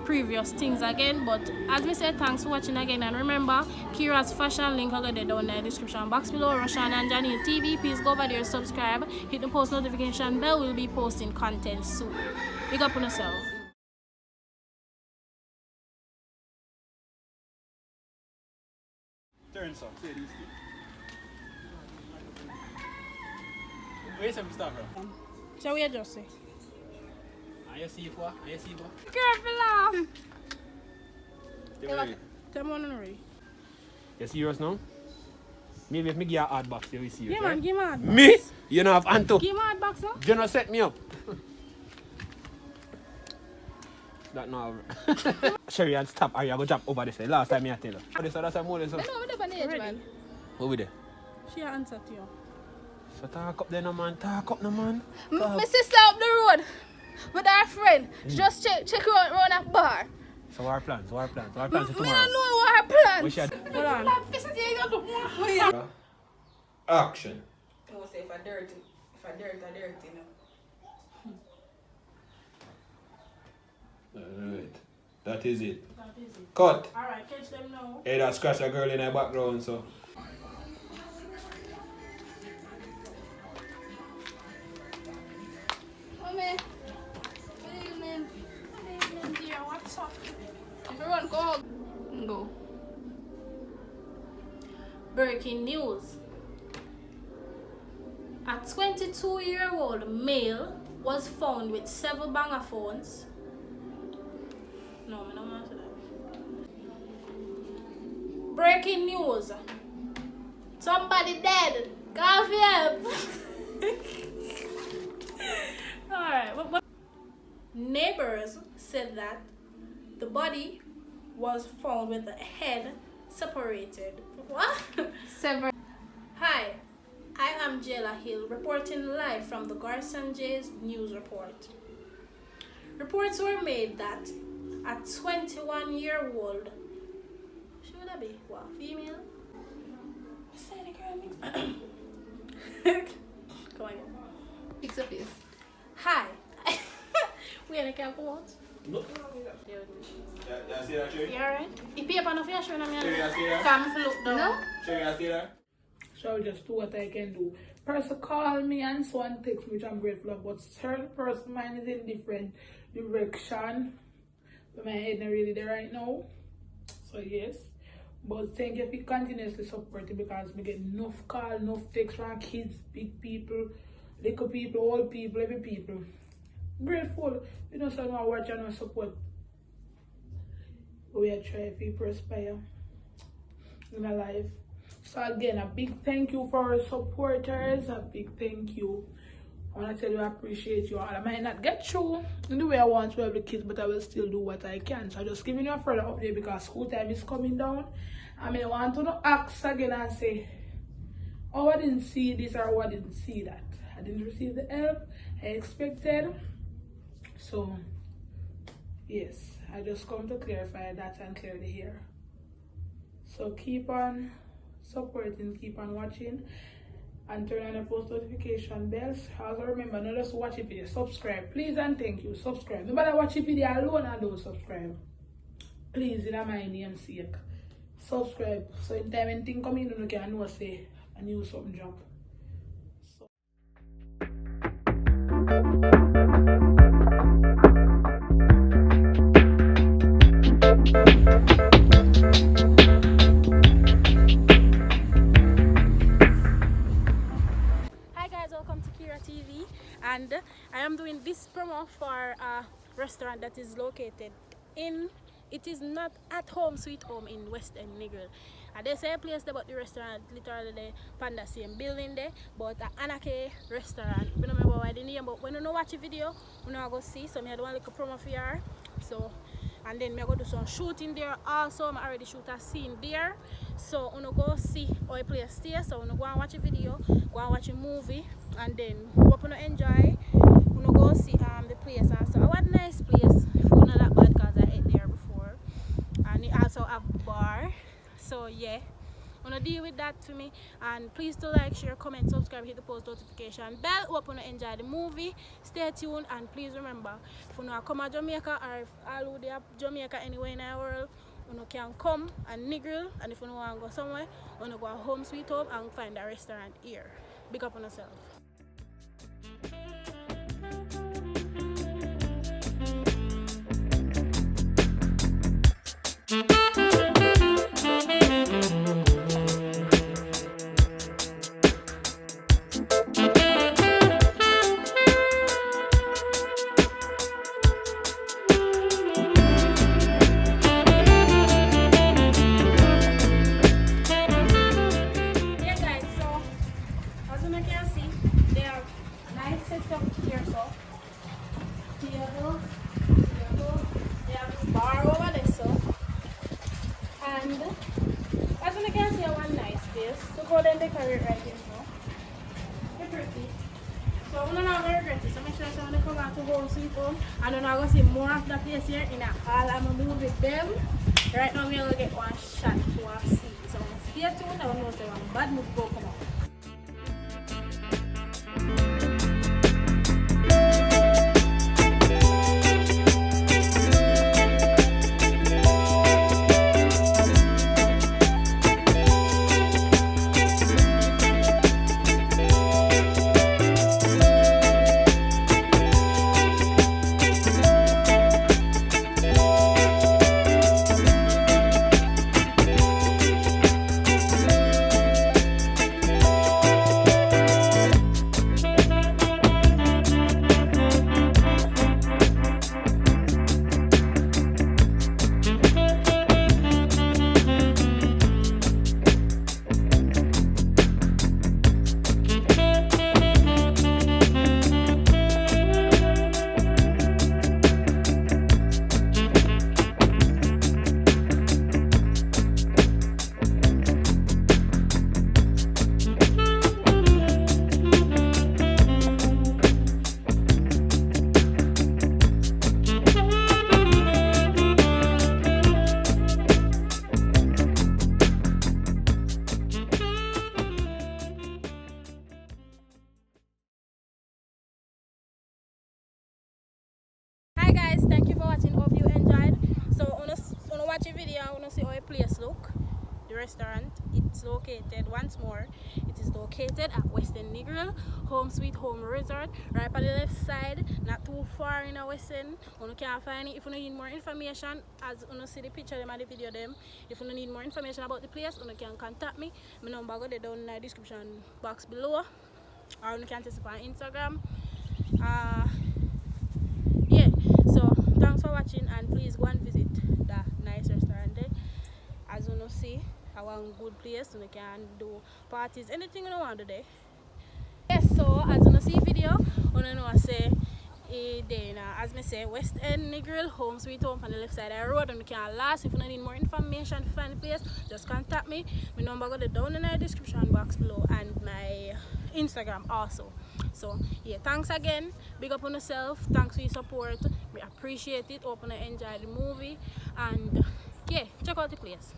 previous things again. But as I said, thanks for watching again, and remember Kiera's fashion link I'll get it down in the description box below. Roshan and Janine TV, please go over there, subscribe, hit the post notification bell. We'll be posting content soon. Big up on yourself. Turn some. Where's some stuff, bro? So we just say. Are you see for? Careful, laugh. Come on, Henry. You serious now? Maybe if me give you a hard box, you will see. Give man, give man. Me? You know have Anto. Give man box, sir. You know set me up. That now. Sherry and stop. Are you going to jump over this way? Last time I tell you. That's a more than so. I know I'm the age, man. What we there? She answer to you. So talk up there, no man. Talk up, no man. My sister up the road with her friend. Just check around that bar. So what our plans? What our plans? What our plans for I tomorrow? don't know what her plans. We should. Hold on. Action. I will say if I dirty, I dirty, no. Alright. That is it. Cut. Alright, catch them now. Hey, that scratch a girl in the background, so. Mommy. Good evening. Good evening, dear. What's up? Everyone, go home. Go. Breaking news. A 22-year-old male was found with several banger phones. No, I don't want to that. Breaking news. Somebody dead. Coffee up. Alright. Neighbors said that the body was found with the head separated. What? Several. Hi, I am Jayla Hill reporting live from the Garson J's news report. Reports were made that a 21-year-old, should I be what, female? Come on. Fix up this. Hi. We had a camp out. No. Yeah, see that, Cherry? You alright? You pay up enough for your show, Cherry, you see that? Come look down. No? Cherry, you see that? So I'll just do what I can do. Person call me and so on text me, which I'm grateful of, but certain person mine is in different direction. But my head not really there right now. So yes. But thank you for continuously supporting because we get enough call, enough text from kids, big people, little people, old people, every people. Grateful. You know, so I watch and I support. We are trying to perspire in our life. So again, a big thank you for our supporters. A big thank you. I want to tell you I appreciate you all. I might not get through in the way I want to help the kids, but I will still do what I can. So I'm just giving you a further update because school time is coming down. I mean, I want to ask again and say, oh, I didn't see this or oh, I didn't see that. I didn't receive the help I expected. So, yes, I just come to clarify that and clear the air. So keep on supporting, keep on watching, and turn on the post notification bells. Also remember, not just watch a video, subscribe. Please and thank you, subscribe. No matter watch a video alone and don't subscribe. Please, in my name's sake, subscribe. So in time anything come in, you can know say a new something drop. So. Hi guys, welcome to Kiera TV, and I am doing this promo for a restaurant that is located in, it is not at home sweet home in West End Negril. And they say a place there, but the restaurant literally the panda same building there, but an Anake restaurant. I don't remember why the name, but when you know watch the video, you know I go see. So I had one little promo for you. So and then I go do some shooting there also. I already shoot a scene there. So I'm gonna go see how a place stay. So I'm gonna go and watch a video, go and watch a movie, and then hope you enjoy. I'm gonna go see the place also. I want a nice place. Food not that bad because I ate there before. And it also have bar. So yeah, I'm gonna deal with that for me. And please do like, share, comment, subscribe, hit the post notification bell. Hope you enjoy the movie. Stay tuned, and please remember, if you come to Jamaica or if all who are Jamaica anywhere in the world, you can come and Negril. And if you want to go somewhere, you go home sweet home and find a restaurant here. Big up on yourself. Golden decorate right here, so it's pretty. So I'm not gonna regret it. So make sure I want to come out to home sweet home, and then I'm gonna see more of the place here in a hall. I'm gonna move with them. Right now we're gonna get one shot to our seat. So stay tuned. I don't know if one bad move go come out. place look, the restaurant, it's located once more. It is located at Western Negril, Home Sweet Home Resort, right on the left side, not too far in a Western. You can find it. If you need more information, as you see the picture them and the video them, if you need more information about the place, you can contact me. My number go down in the description box below, or you can text me on Instagram. Yeah, so thanks for watching, and please go and visit that nice restaurant there. As you see, I want a good place, you can do parties, anything you want to do there. Yes, so as you see video, you know I say then as I say, West End Negril, Home Sweet Home on the left side of the road, and you can last. If you need more information to find the place, just contact me. My number go down in the description box below, and my Instagram also. So yeah, thanks again, big up on yourself, thanks for your support, we appreciate it. Hope you enjoy the movie, and yeah, check out the place.